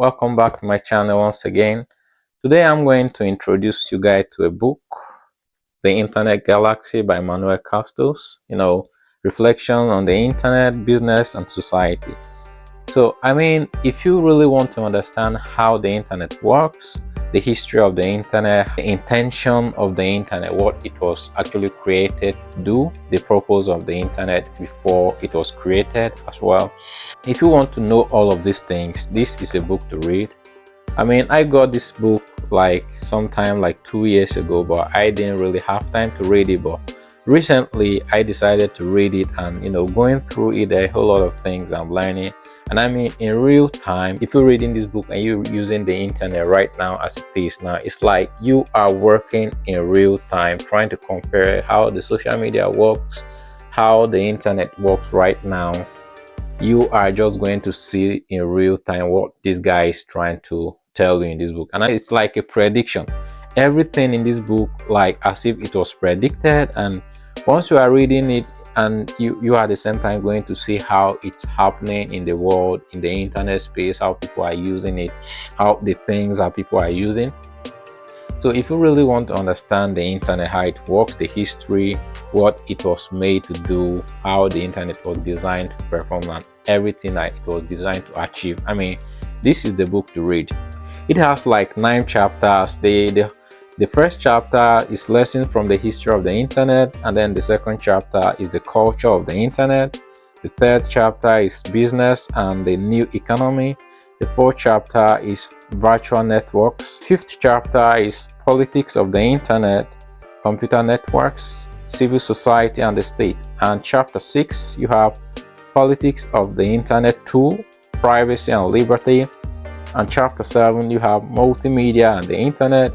welcome back to my channel once again. Today I'm going to introduce you guys to a book, The Internet Galaxy by Manuel Castells. Reflection on the internet, business and society. So if you really want to understand how the internet works, the history of the internet, the intention of the internet, what it was actually created to do, the purpose of the internet before it was created as well. If you want to know all of these things, this is a book to read. I got this book sometime 2 years ago, but I didn't really have time to read it. But recently I decided to read it, and going through it, there are a whole lot of things I'm learning. And in real time, if you're reading this book and you're using the internet right now as it is now, it's like you are working in real time, trying to compare how the social media works, how the internet works right now. You are just going to see in real time what this guy is trying to tell you in this book. And it's like a prediction. Everything in this book, as if it was predicted. And once you are reading it, and you are at the same time going to see how it's happening in the world, in the internet space, how people are using it, how the things that people are using. So if you really want to understand the internet, how it works, the history, what it was made to do, how the internet was designed to perform, and everything that it was designed to achieve, this is the book to read. It has 9 chapters. The first chapter is lessons from the history of the internet, and then the second chapter is the culture of the internet. The third chapter is business and the new economy. The fourth chapter is virtual networks. Fifth chapter is politics of the internet, computer networks, civil society and the state. And chapter 6, you have politics of the internet tool, privacy and liberty. And chapter 7, you have multimedia and the internet,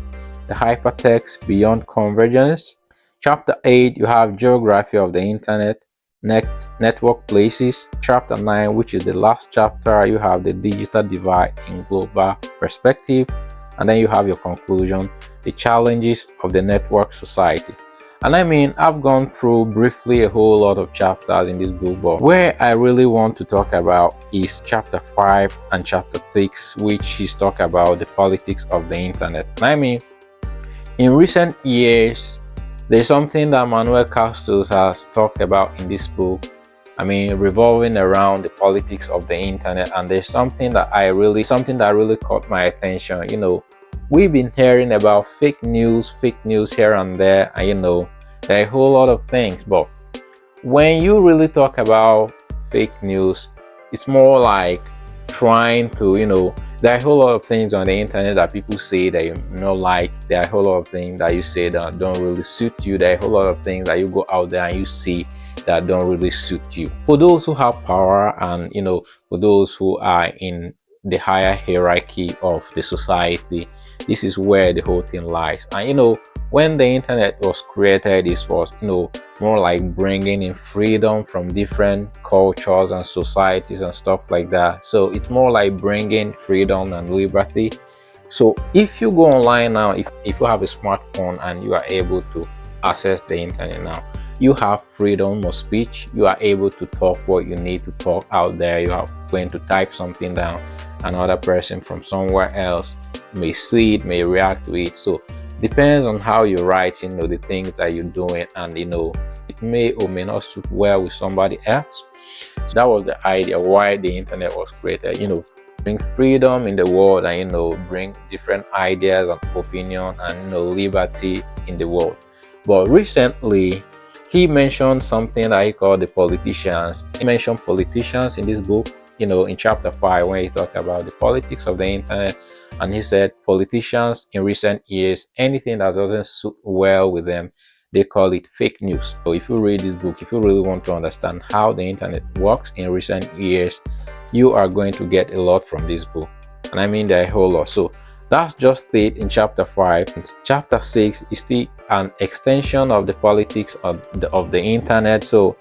the hypertext beyond convergence. Chapter 8, you have geography of the internet, network places. Chapter 9, which is the last chapter, you have the digital divide in global perspective. And then you have your conclusion, the challenges of the network society. And I've gone through briefly a whole lot of chapters in this book, but where I really want to talk about is chapter 5 and chapter 6, which is talk about the politics of the internet. In recent years, there's something that Manuel Castells has talked about in this book. Revolving around the politics of the internet, and there's something that really caught my attention. We've been hearing about fake news here and there, and there are a whole lot of things. But when you really talk about fake news, it's more like trying to, there are a whole lot of things on the internet that people say that you like. There are a whole lot of things that you say that don't really suit you. There are a whole lot of things that you go out there and you see that don't really suit you. For those who have power, and for those who are in the higher hierarchy of the society, this is where the whole thing lies. And when the internet was created, this was more like bringing in freedom from different cultures and societies and stuff like that. So it's more like bringing freedom and liberty. So if you go online now, if you have a smartphone and you are able to access the internet now, you have freedom of speech. You are able to talk what you need to talk out there. You are going to type something down, another person from somewhere else may see it, may react to it. So depends on how you write, the things that you're doing, and it may or may not suit well with somebody else. So that was the idea why the internet was created, bring freedom in the world, and bring different ideas and opinion, and liberty in the world. But recently he mentioned something that he called the politicians. He mentioned politicians in this book, in chapter 5, when he talked about the politics of the internet. And he said politicians in recent years, anything that doesn't suit well with them, they call it fake news. So if you read this book, if you really want to understand how the internet works in recent years, you are going to get a lot from this book. And there are a whole lot. So that's just it in chapter 5. Chapter 6 is still an extension of the politics of the internet. So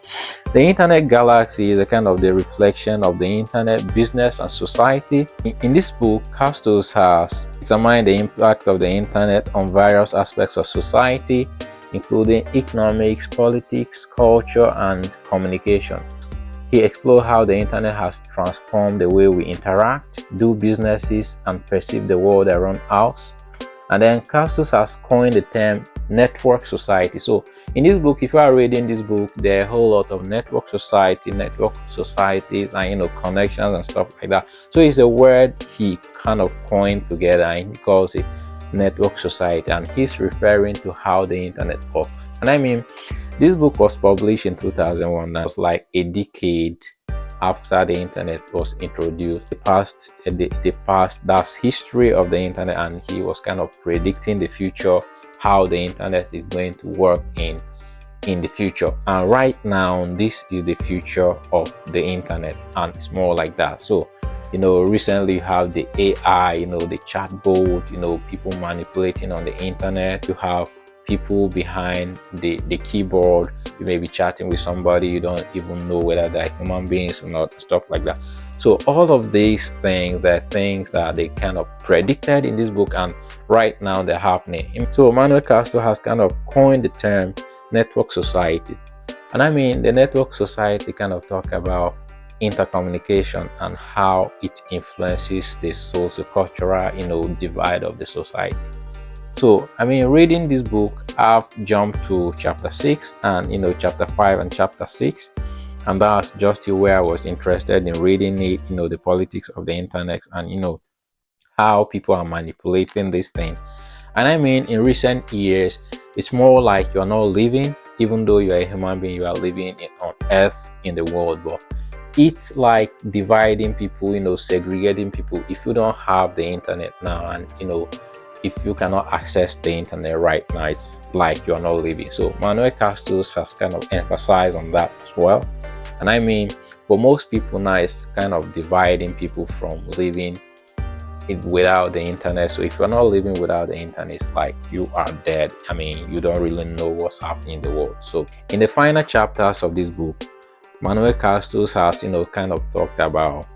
the internet galaxy is a kind of the reflection of the internet, business and society. In this book, Castells has examined the impact of the internet on various aspects of society, including economics, politics, culture and communication. He explored how the internet has transformed the way we interact, do businesses, and perceive the world around us. And then Castells has coined the term network society. So in this book, if you are reading this book, there are a whole lot of network societies, and connections and stuff like that. So it's a word he kind of coined together, and he calls it network society, and he's referring to how the internet works. And I mean, this book was published in 2001. That was like a decade after the internet was introduced. The past, that's history of the internet, and he was kind of predicting the future, how the internet is going to work in the future. And right now, this is the future of the internet, and it's more like that. So recently you have the AI, the chatbot, people manipulating on the internet. You have people behind the keyboard. You may be chatting with somebody, you don't even know whether they're human beings or not, stuff like that. So all of these things, they're things that they kind of predicted in this book, and right now they're happening. So Manuel Castells has kind of coined the term network society. And I mean, the network society kind of talk about intercommunication and how it influences the socio-cultural divide of the society. So I mean, reading this book, I've jumped to chapter 6 and chapter 5 and chapter 6, and that's just where I was interested in reading it, the politics of the internet, and how people are manipulating this thing. And I mean, in recent years, it's more like you're not living, even though you're a human being, you are living on earth in the world, but it's like dividing people, segregating people. If you don't have the internet now, and if you cannot access the internet right now, it's like you're not living. So Manuel Castells has kind of emphasized on that as well. And I mean, for most people now, it's kind of dividing people from living it without the internet. So if you're not living without the internet, it's like you are dead. I mean, you don't really know what's happening in the world. So in the final chapters of this book, Manuel Castells has kind of talked about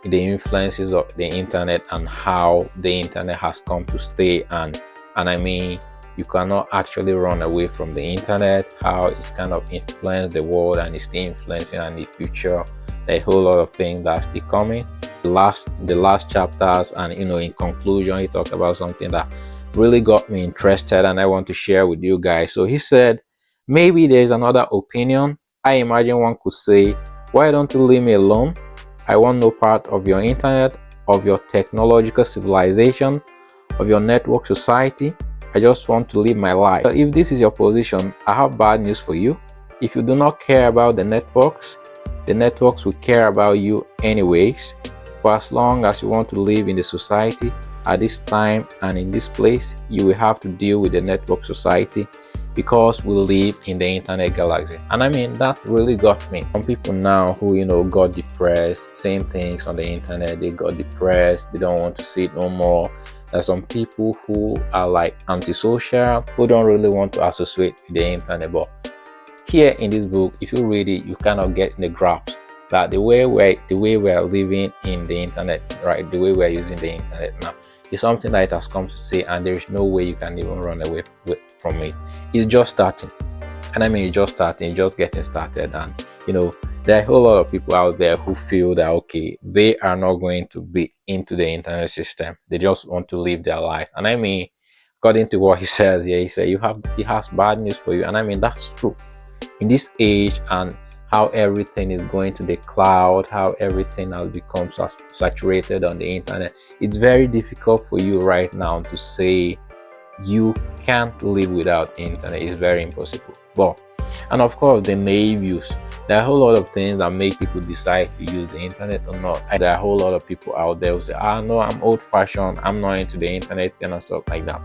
the influences of the internet and how the internet has come to stay, and I mean, you cannot actually run away from the internet, how it's kind of influenced the world and it's still influencing in the future. There are a whole lot of things that's still coming. The last chapters, and in conclusion, he talked about something that really got me interested and I want to share with you guys. So he said, maybe there's another opinion. I imagine one could say, why don't you leave me alone? I want no part of your internet, of your technological civilization, of your network society. I just want to live my life. But if this is your position, I have bad news for you. If you do not care about the networks will care about you anyways. For as long as you want to live in the society at this time and in this place, you will have to deal with the network society, because we live in the internet galaxy. And I mean, that really got me. Some people now who got depressed, same things on the internet, they got depressed, they don't want to see it no more. There's some people who are like antisocial, who don't really want to associate with the internet. But here in this book, if you read it, you kind of get in the grasp that the way we're living in the internet, right, the way we're using the internet now, is something that it has come to stay, and there is no way you can even run away from it. It's just starting, and I mean, it's just starting, it's just getting started. And there are a whole lot of people out there who feel that okay, they are not going to be into the internet system, they just want to live their life. And I mean, according to what he says here, he said he has bad news for you. And I mean, that's true. In this age, and how everything is going to the cloud, how everything has become saturated on the internet, it's very difficult for you right now to say you can't live without internet. It's very impossible. And of course, the naive use. There are a whole lot of things that make people decide to use the internet or not. There are a whole lot of people out there who say, no, I'm old-fashioned, I'm not into the internet and stuff like that.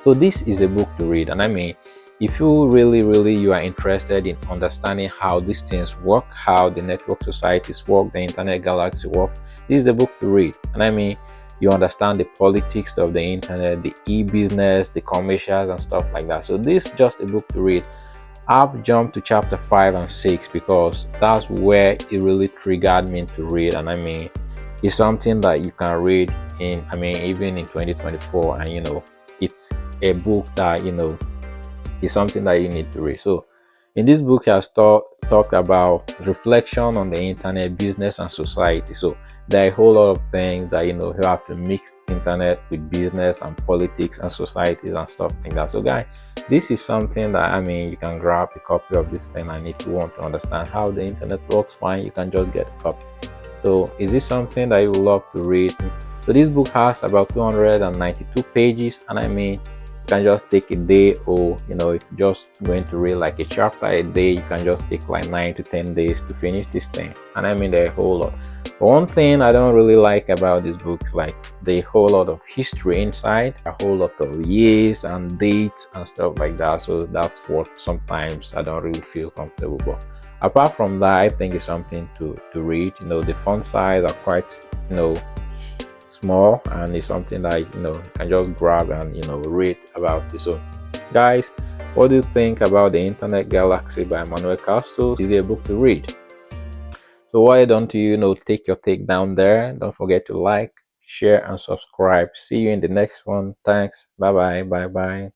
So this is a book to read. And I mean, if you really you are interested in understanding how these things work, how the network societies work, the internet galaxy work, this is the book to read. And I mean, you understand the politics of the internet, the e-business, the commercials and stuff like that. So this is just a book to read. I've jumped to chapter 5 and 6 because that's where it really triggered me to read. And I mean, it's something that you can read in, I mean, even in 2024, and it's a book that it's something that you need to read. So In this book, he has talked about reflection on the internet, business, and society. So there are a whole lot of things that you have to mix internet with business and politics and societies and stuff like that. So guys, this is something that you can grab a copy of this thing, and if you want to understand how the internet works, fine, you can just get a copy. So is this something that you would love to read? So this book has about 292 pages, and you can just take a day, or if you're just going to read like a chapter a day, you can just take like 9 to 10 days to finish this thing. And there are a whole lot. But one thing I don't really like about this book is like the whole lot of history inside, a whole lot of years and dates and stuff like that. So that's what sometimes I don't really feel comfortable. But apart from that, I think it's something to read. The font size are quite small, and it's something that you can just grab and read about this. So guys, what do you think about the Internet Galaxy by Manuel Castells? Is it a book to read? So why don't you take your take down there? Don't forget to like, share, and subscribe. See you in the next one. Thanks. Bye bye.